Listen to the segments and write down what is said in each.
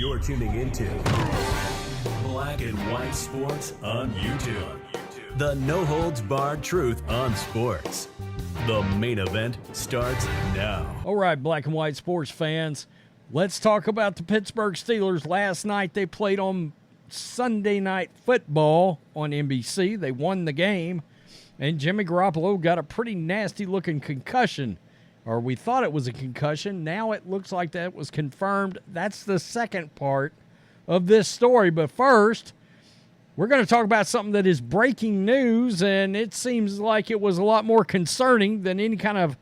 You're tuning into Black and White Sports on YouTube. The no-holds-barred truth on sports. The main event starts now. All right, Black and White Sports fans, let's talk about the Pittsburgh Steelers. Last night they played on Sunday Night Football on NBC. They won the game, and Jimmy Garoppolo got a pretty nasty-looking concussion. Or we thought it was a concussion. Now it looks like that was confirmed. That's the second part of this story. But first, we're going to talk about something that is breaking news, and it seems like it was a lot more concerning than any kind of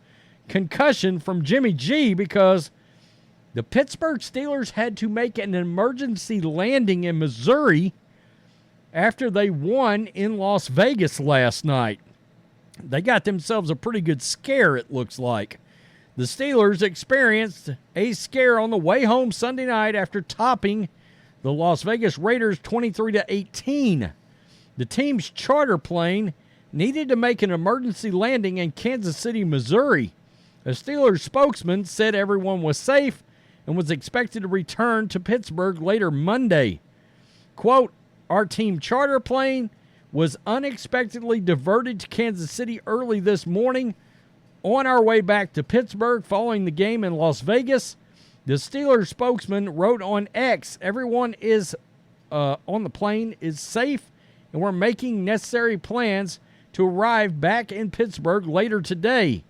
concussion from Jimmy G, because the Pittsburgh Steelers had to make an emergency landing in Missouri after they won in Las Vegas last night. They got themselves a pretty good scare, it looks like. The Steelers experienced a scare on the way home Sunday night after topping the Las Vegas Raiders 23-18. The team's charter plane needed to make an emergency landing in Kansas City, Missouri. A Steelers spokesman said everyone was safe and was expected to return to Pittsburgh later Monday. Quote, "Our team charter plane was unexpectedly diverted to Kansas City early this morning. On our way back to Pittsburgh following the game in Las Vegas," the Steelers spokesman wrote on X, "Everyone is on the plane is safe, and we're making necessary plans to arrive back in Pittsburgh later today."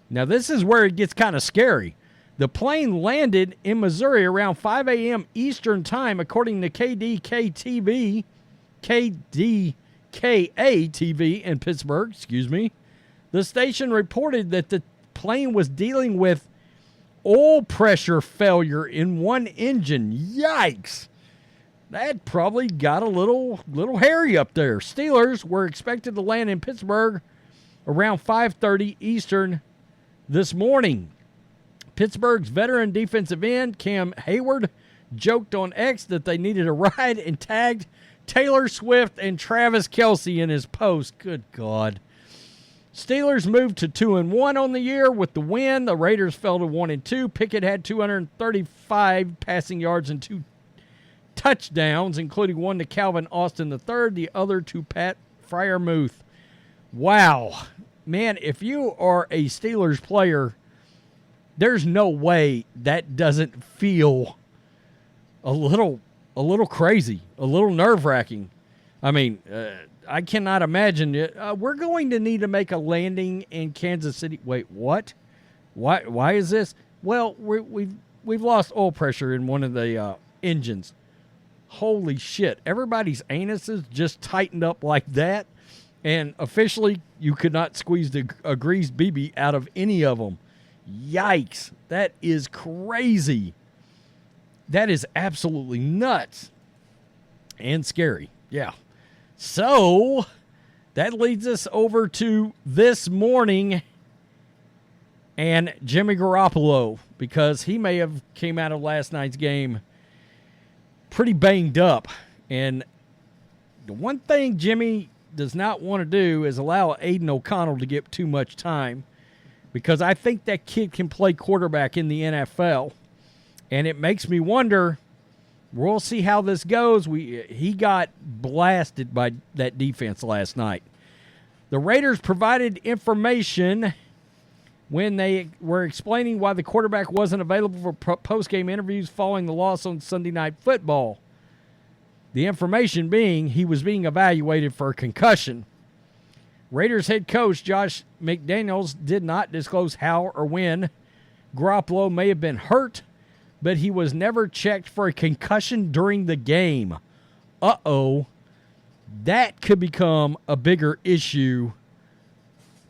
Now, this is where it gets kind of scary. The plane landed in Missouri around 5 a.m. Eastern Time, according to KDKA TV in Pittsburgh, The station reported that the plane was dealing with oil pressure failure in one engine. Yikes! That probably got a little hairy up there. Steelers were expected to land in Pittsburgh around 5:30 Eastern this morning. Pittsburgh's veteran defensive end, Cam Hayward, joked on X that they needed a ride and tagged Taylor Swift and Travis Kelce in his post. Good God. Steelers moved to 2-1 on the year with the win. The Raiders fell to 1-2. Pickett had 235 passing yards and 2 touchdowns, including one to Calvin Austin III, the other to Pat Freiermuth. Wow. Man, if you are a Steelers player, there's no way that doesn't feel a little crazy, a little nerve-wracking. I mean, I cannot imagine it. We're going to need to make a landing in Kansas City. Wait, what? Why is this? Well, we've lost oil pressure in one of the engines. Holy shit. Everybody's anuses just tightened up like that, and officially you could not squeeze a greased BB out of any of them. Yikes. That is crazy. That is absolutely nuts and scary. Yeah. So, that leads us over to this morning and Jimmy Garoppolo, because he may have came out of last night's game pretty banged up. And the one thing Jimmy does not want to do is allow Aiden O'Connell to get too much time, because I think that kid can play quarterback in the NFL. And it makes me wonder, we'll see how this goes. He got blasted by that defense last night. The Raiders provided information when they were explaining why the quarterback wasn't available for post-game interviews following the loss on Sunday Night Football. The information being he was being evaluated for a concussion. Raiders head coach Josh McDaniels did not disclose how or when Garoppolo may have been hurt, but he was never checked for a concussion during the game. Uh-oh. That could become a bigger issue,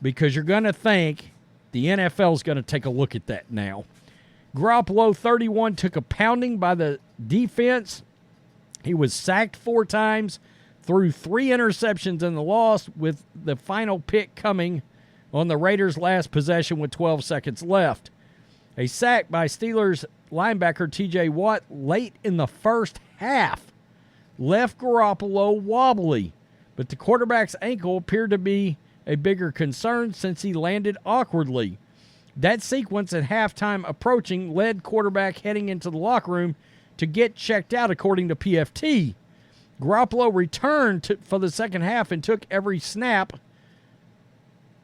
because you're going to think the NFL is going to take a look at that now. Garoppolo, 31, took a pounding by the defense. He was sacked 4 times, threw 3 interceptions in the loss, with the final pick coming on the Raiders' last possession with 12 seconds left. A sack by Steelers linebacker T.J. Watt late in the first half left Garoppolo wobbly, but the quarterback's ankle appeared to be a bigger concern since he landed awkwardly. That sequence at halftime approaching led quarterback heading into the locker room to get checked out, according to PFT. Garoppolo returned for the second half and took every snap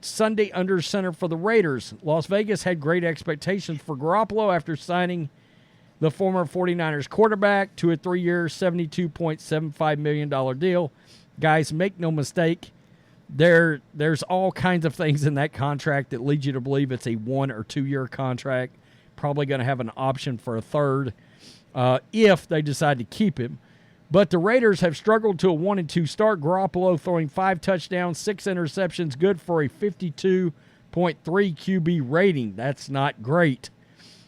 Sunday under center for the Raiders. Las Vegas had great expectations for Garoppolo after signing the former 49ers quarterback to a 3-year, $72.75 million deal. Guys, make no mistake, there's all kinds of things in that contract that lead you to believe it's a 1 or 2 year contract. Probably going to have an option for a third if they decide to keep him. But the Raiders have struggled to a 1-2 start. Garoppolo throwing 5 touchdowns, 6 interceptions, good for a 52.3 QB rating. That's not great.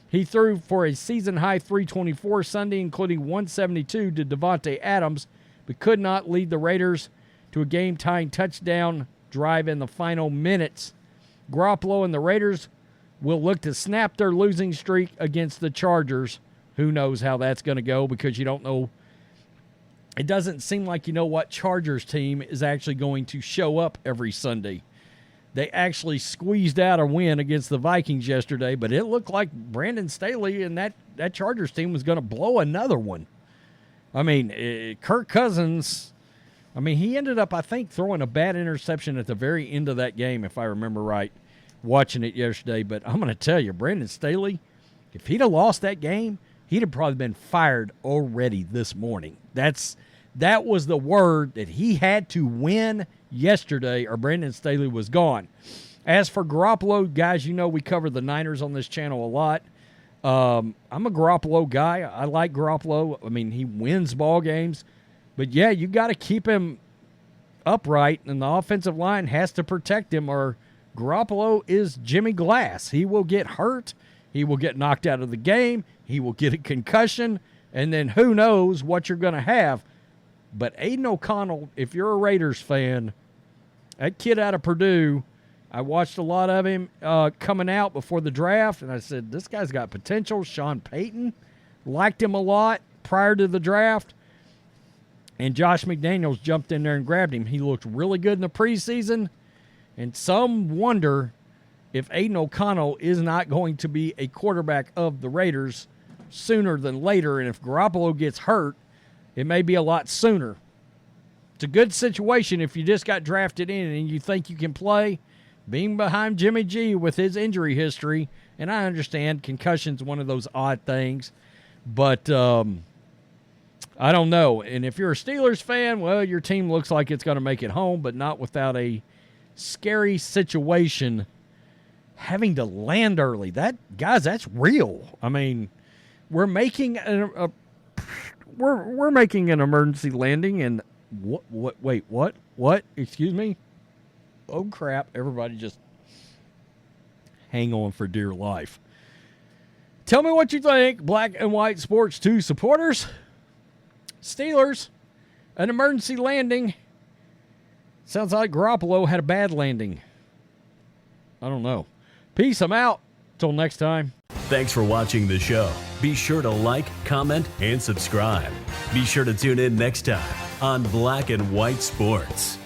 He threw for a season-high 324 Sunday, including 172 to Devontae Adams, but could not lead the Raiders to a game-tying touchdown drive in the final minutes. Garoppolo and the Raiders will look to snap their losing streak against the Chargers. Who knows how that's going to go, because you don't know. It doesn't seem like you know what Chargers team is actually going to show up every Sunday. They actually squeezed out a win against the Vikings yesterday, but it looked like Brandon Staley and that Chargers team was going to blow another one. I mean, Kirk Cousins, he ended up, I think, throwing a bad interception at the very end of that game, if I remember right, watching it yesterday. But I'm going to tell you, Brandon Staley, if he'd have lost that game, he'd have probably been fired already this morning. That was the word that he had to win yesterday, or Brandon Staley was gone. As for Garoppolo, guys, you know we cover the Niners on this channel a lot. I'm a Garoppolo guy. I like Garoppolo. He wins ball games. But, yeah, you got to keep him upright, and the offensive line has to protect him, or Garoppolo is Jimmy Glass. He will get hurt. He will get knocked out of the game. He will get a concussion, and then who knows what you're going to have. But Aiden O'Connell, if you're a Raiders fan, that kid out of Purdue, I watched a lot of him coming out before the draft, and I said, this guy's got potential. Sean Payton liked him a lot prior to the draft, and Josh McDaniels jumped in there and grabbed him. He looked really good in the preseason, and some wonder if Aiden O'Connell is not going to be a quarterback of the Raiders sooner than later, and if Garoppolo gets hurt, it may be a lot sooner. It's a good situation if you just got drafted in and you think you can play. Being behind Jimmy G with his injury history, and I understand concussion's one of those odd things, but I don't know. And if you're a Steelers fan, well, your team looks like it's going to make it home, but not without a scary situation having to land early. Guys, that's real. We're making we're making an emergency landing, and what? Excuse me? Oh, crap. Everybody just hang on for dear life. Tell me what you think, Black and White Sports 2 supporters. Steelers, an emergency landing. Sounds like Garoppolo had a bad landing. I don't know. Peace, I'm out. Till next time. Thanks for watching the show. Be sure to like, comment, and subscribe. Be sure to tune in next time on Black and White Sports.